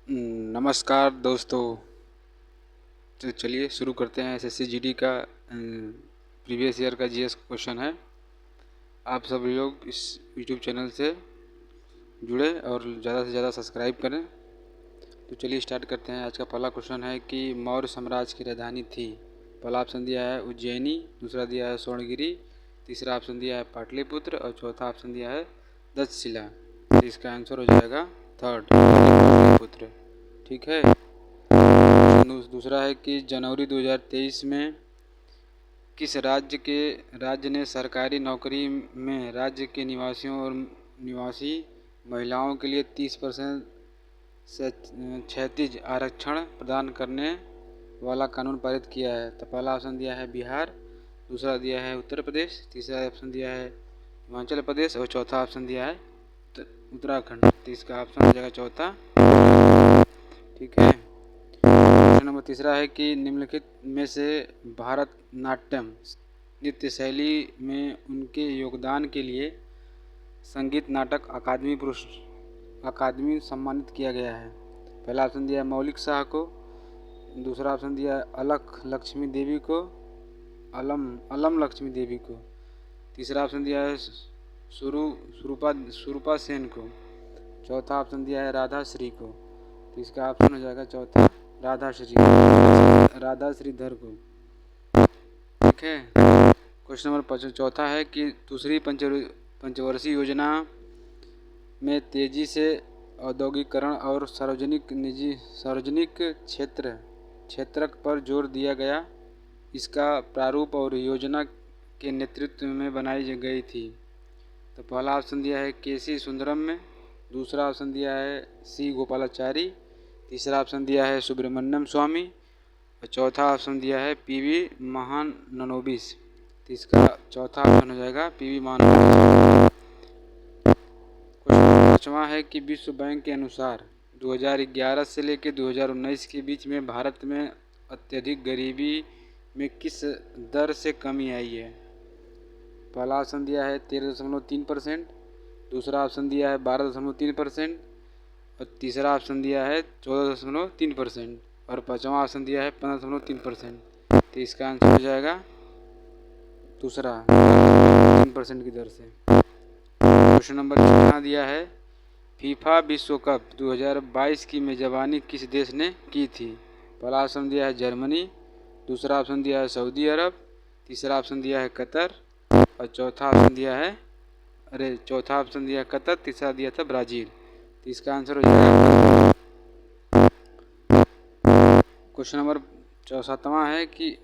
नमस्कार दोस्तों। तो चलिए शुरू करते हैं। एसएससी जीडी का प्रीवियस ईयर का जीएस क्वेश्चन है। आप सब लोग इस यूट्यूब चैनल से जुड़े और ज़्यादा से ज़्यादा सब्सक्राइब करें। तो चलिए स्टार्ट करते हैं। आज का पहला क्वेश्चन है कि मौर्य साम्राज्य की राजधानी थी। पहला ऑप्शन दिया है उज्जैनी, दूसरा दिया है स्वर्णगिरी, तीसरा ऑप्शन दिया है पाटलिपुत्र और चौथा ऑप्शन दिया है तक्षशिला। तो इसका आंसर हो जाएगा थर्ड, पाटलिपुत्र। ठीक है। दूसरा है कि जनवरी 2023 में किस राज्य ने सरकारी नौकरी में राज्य के निवासियों और निवासी महिलाओं के लिए 30% से क्षैतिज आरक्षण प्रदान करने वाला कानून पारित किया है। तो पहला ऑप्शन दिया है बिहार, दूसरा दिया है उत्तर प्रदेश, तीसरा ऑप्शन दिया है हिमाचल प्रदेश और चौथा ऑप्शन दिया है उत्तराखंड। तो इसका ऑप्शन हो जाएगा चौथा। ठीक है। क्वेश्चन नंबर तीसरा है कि निम्नलिखित में से भारतनाट्यम नृत्य शैली में उनके योगदान के लिए संगीत नाटक अकादमी सम्मानित किया गया है। पहला ऑप्शन दिया है मौलिक शाह को, दूसरा ऑप्शन दिया है अलख लक्ष्मी देवी को, अलम लक्ष्मी देवी को, तीसरा ऑप्शन दिया है सुरूपा सेन को, चौथा ऑप्शन दिया है राधा श्री को। तो इसका ऑप्शन हो जाएगा चौथा राधा श्रीधर को। ठीक है। क्वेश्चन नंबर चौथा है कि दूसरी पंचवर्षीय योजना में तेजी से औद्योगिकरण और सार्वजनिक क्षेत्रक पर जोर दिया गया। इसका प्रारूप और योजना के नेतृत्व में बनाई गई थी। तो पहला ऑप्शन दिया है केसी सुंदरम में, दूसरा ऑप्शन दिया है सी गोपालाचारी, तीसरा ऑप्शन दिया है सुब्रमण्यम स्वामी और चौथा ऑप्शन दिया है पीवी महाननोबिस। तो इसका चौथा ऑप्शन हो जाएगा पीवी महाननोबिस। क्वेश्चन पाँचवा है कि विश्व बैंक के अनुसार 2011 से लेकर 2019 के बीच में भारत में अत्यधिक गरीबी में किस दर से कमी आई है। पहला ऑप्शन दिया है 13.3%, दूसरा ऑप्शन दिया है 12.3% और तीसरा ऑप्शन दिया है 14.3% और पाँचवा ऑप्शन दिया है 15.3%। तो इसका आंसर हो जाएगा दूसरा 3% की दर से। क्वेश्चन नंबर 6 दिया है फीफा विश्व कप 2022 की मेजबानी किस देश ने की थी। पहला ऑप्शन दिया है जर्मनी, दूसरा ऑप्शन दिया है सऊदी अरब, तीसरा ऑप्शन दिया है कतर और चौथा ऑप्शन दिया है कतर, तीसरा दिया था ब्राज़ील। तो इसका आंसर हो जाएगा। क्वेश्चन नंबर 7वां है कि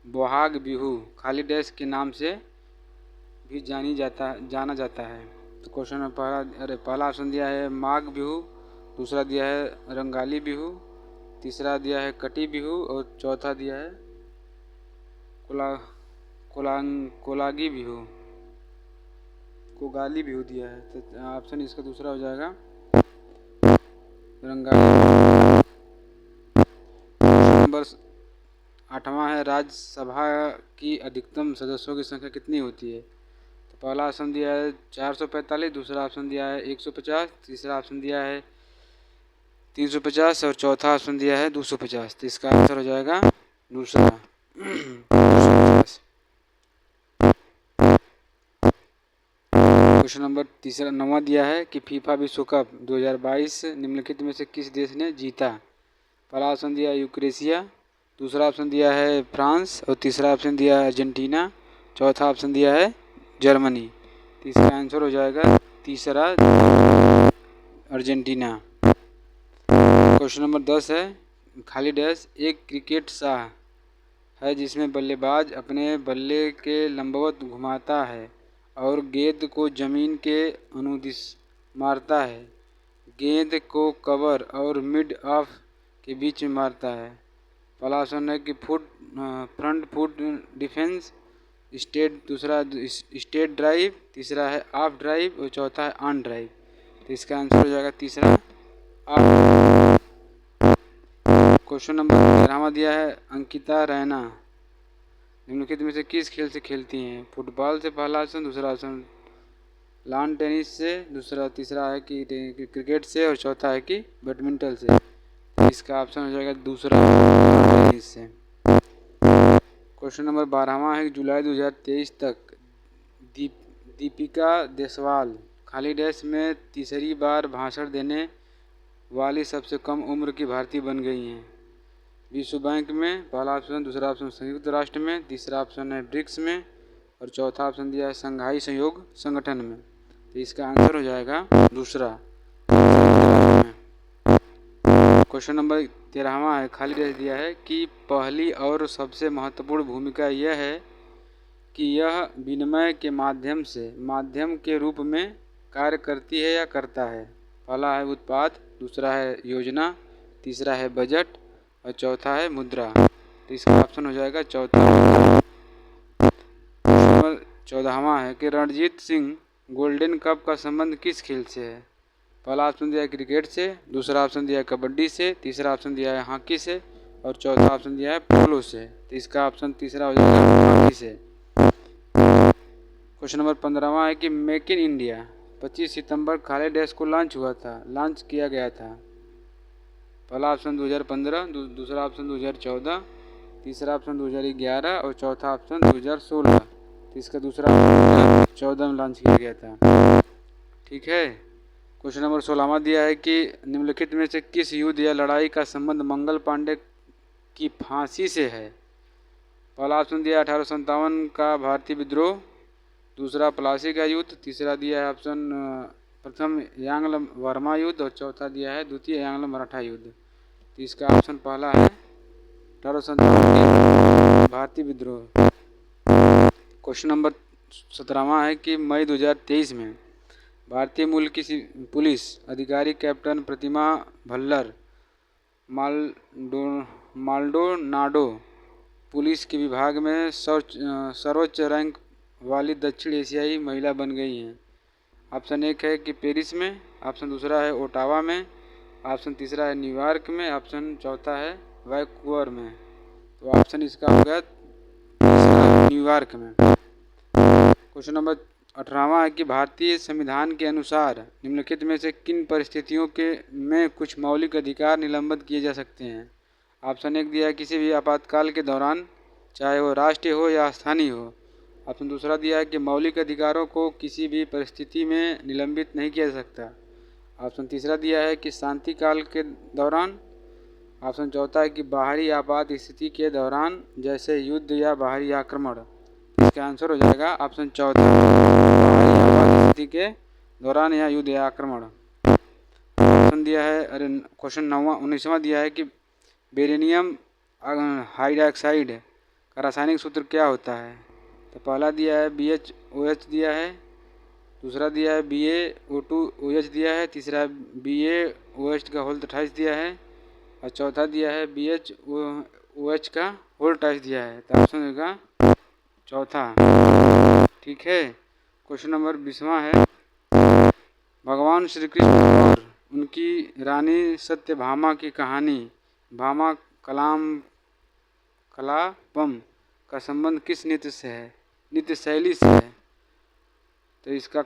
बोहाग बिहू खाली डैश के नाम से भी जाना जाता है। तो क्वेश्चन में पहला ऑप्शन दिया है माघ बिहू, दूसरा दिया है रंगाली बिहू, तीसरा दिया है कटी बिहू और चौथा दिया है कोलागी बिहू कोगाली बिहू दिया है। तो ऑप्शन इसका दूसरा हो जाएगा रंगाली। नंबर 8वां है राज्यसभा की अधिकतम सदस्यों की संख्या कितनी होती है। तो पहला ऑप्शन दिया है 445, दूसरा ऑप्शन दिया है 150, तीसरा ऑप्शन दिया है 350 और चौथा ऑप्शन दिया है 250। तो इसका आंसर हो जाएगा दूसरा 250। क्वेश्चन नंबर 9वां दिया है कि फीफा विश्व कप 2022 निम्नलिखित में से किस देश ने जीता। पहला ऑप्शन दिया है यूक्रेशिया, दूसरा ऑप्शन दिया है फ्रांस और तीसरा ऑप्शन दिया है अर्जेंटीना, चौथा ऑप्शन दिया है जर्मनी। तो इसका आंसर हो जाएगा तीसरा अर्जेंटीना। क्वेश्चन नंबर 10 है खाली डैश एक क्रिकेट शाह है जिसमें बल्लेबाज अपने बल्ले के लंबवत घुमाता है और गेंद को जमीन के अनुदिश मारता है। गेंद को कवर और मिड ऑफ के बीच में मारता है। पहला ऑप्शन है कि फ्रंट फुट डिफेंस, दूसरा स्टेट ड्राइव, तीसरा है ऑफ ड्राइव और चौथा है ऑन ड्राइव। तो इसका आंसर हो जाएगा तीसरा ऑफ। क्वेश्चन नंबर 13वां दिया है अंकिता रैना निम्नलिखित में से किस खेल से खेलती हैं। फुटबॉल से पहला ऑप्शन, दूसरा ऑप्शन लॉन टेनिस से, तीसरा है कि क्रिकेट से, और चौथा है कि बैडमिंटन से। तो इसका ऑप्शन हो जाएगा दूसरा, लॉन टेनिस से। क्वेश्चन नंबर 12वां है कि जुलाई 2023 तक दीपिका देसवाल खाली डैश में तीसरी बार भाषण देने वाली सबसे कम उम्र की भारतीय बन गई हैं। विश्व बैंक में पहला ऑप्शन, दूसरा ऑप्शन संयुक्त राष्ट्र में, तीसरा ऑप्शन है ब्रिक्स में, और चौथा ऑप्शन दिया है संघाई सहयोग संगठन में। तो इसका आंसर हो जाएगा दूसरा, में। क्वेश्चन नंबर 13वां है, खाली डैश दिया है कि पहली और सबसे महत्वपूर्ण भूमिका यह है कि यह विनिमय के माध्यम के रूप में कार्य करती है या करता है। पहला है उत्पाद, दूसरा है योजना, तीसरा है बजट, और चौथा है मुद्रा। तो इसका ऑप्शन हो जाएगा चौथा। नंबर 14वां है कि रणजीत सिंह गोल्डन कप का संबंध किस खेल से है। पहला ऑप्शन दिया है क्रिकेट से, दूसरा ऑप्शन दिया है कबड्डी से, तीसरा ऑप्शन दिया है हॉकी से, और चौथा ऑप्शन दिया है पोलो से। तो इसका ऑप्शन तीसरा हो जाएगा हॉकी से। क्वेश्चन नंबर 15वां है कि मेक इन इंडिया 25 सितंबर खाली डैश को लॉन्च किया गया था। पहला ऑप्शन 2015, दूसरा ऑप्शन 2014, तीसरा ऑप्शन 2011, और चौथा ऑप्शन 2016। तो इसका दूसरा ऑप्शन 2014 में लॉन्च किया गया था। ठीक है। क्वेश्चन नंबर 16वां दिया है कि निम्नलिखित में से किस युद्ध या लड़ाई का संबंध मंगल पांडे की फांसी से है। पहला ऑप्शन दिया है 1857 का भारतीय विद्रोह, दूसरा प्लासी का युद्ध, तीसरा दिया है ऑप्शन प्रथम यांग्ल वर्मा युद्ध, और चौथा दिया है द्वितीय यांग्ल मराठा युद्ध। तो इसका ऑप्शन पहला है 1857 भारतीय विद्रोह। क्वेश्चन नंबर 17वां है कि मई 2023 में भारतीय मूल की पुलिस अधिकारी कैप्टन प्रतिमा भल्लर माल्डोनाडो पुलिस के विभाग में सर्वोच्च रैंक वाली दक्षिण एशियाई महिला बन गई हैं। ऑप्शन एक है कि पेरिस में, ऑप्शन दूसरा है ओटावा में, ऑप्शन तीसरा है न्यूयॉर्क में, ऑप्शन चौथा है वैंकूवर में। तो ऑप्शन इसका हो गया न्यूयॉर्क में। क्वेश्चन नंबर 18वां है कि भारतीय संविधान के अनुसार निम्नलिखित में से किन परिस्थितियों में कुछ मौलिक अधिकार निलंबित किए जा सकते हैं। ऑप्शन एक दिया है किसी भी आपातकाल के दौरान, चाहे वो राष्ट्रीय हो या स्थानीय हो। ऑप्शन दूसरा दिया है कि मौलिक अधिकारों को किसी भी परिस्थिति में निलंबित नहीं किया जा सकता। ऑप्शन तीसरा दिया है कि शांति काल के दौरान। ऑप्शन चौथा है कि बाहरी आपात स्थिति के दौरान, जैसे युद्ध या बाहरी आक्रमण। इसका आंसर हो जाएगा ऑप्शन चौथा, बाहरी आपात स्थिति के दौरान या युद्ध या आक्रमण। ऑप्शन दिया है क्वेश्चन 19वां दिया है कि बेरिलियम हाइड्रॉक्साइड का रासायनिक सूत्र क्या होता है। तो पहला दिया है BHOH दिया है, दूसरा दिया है BaO2OH दिया है, तीसरा BaOH का होल 28 दिया है, और चौथा दिया है BHOH का होल 28 दिया है। तो ऑप्शन होगा चौथा। ठीक है। क्वेश्चन नंबर 20वां है, भगवान श्री कृष्ण और उनकी रानी सत्यभामा की कहानी भामा कलापम का संबंध किस नृत्य शैली से है। तो इसका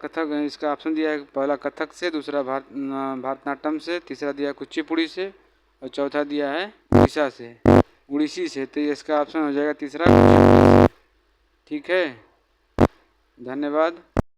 ऑप्शन दिया है पहला कथक से, दूसरा भारतनाट्यम से, तीसरा दिया है कुचिपुड़ी से, और चौथा दिया है उड़ीसी से। तो इसका ऑप्शन हो जाएगा तीसरा। ठीक है, धन्यवाद।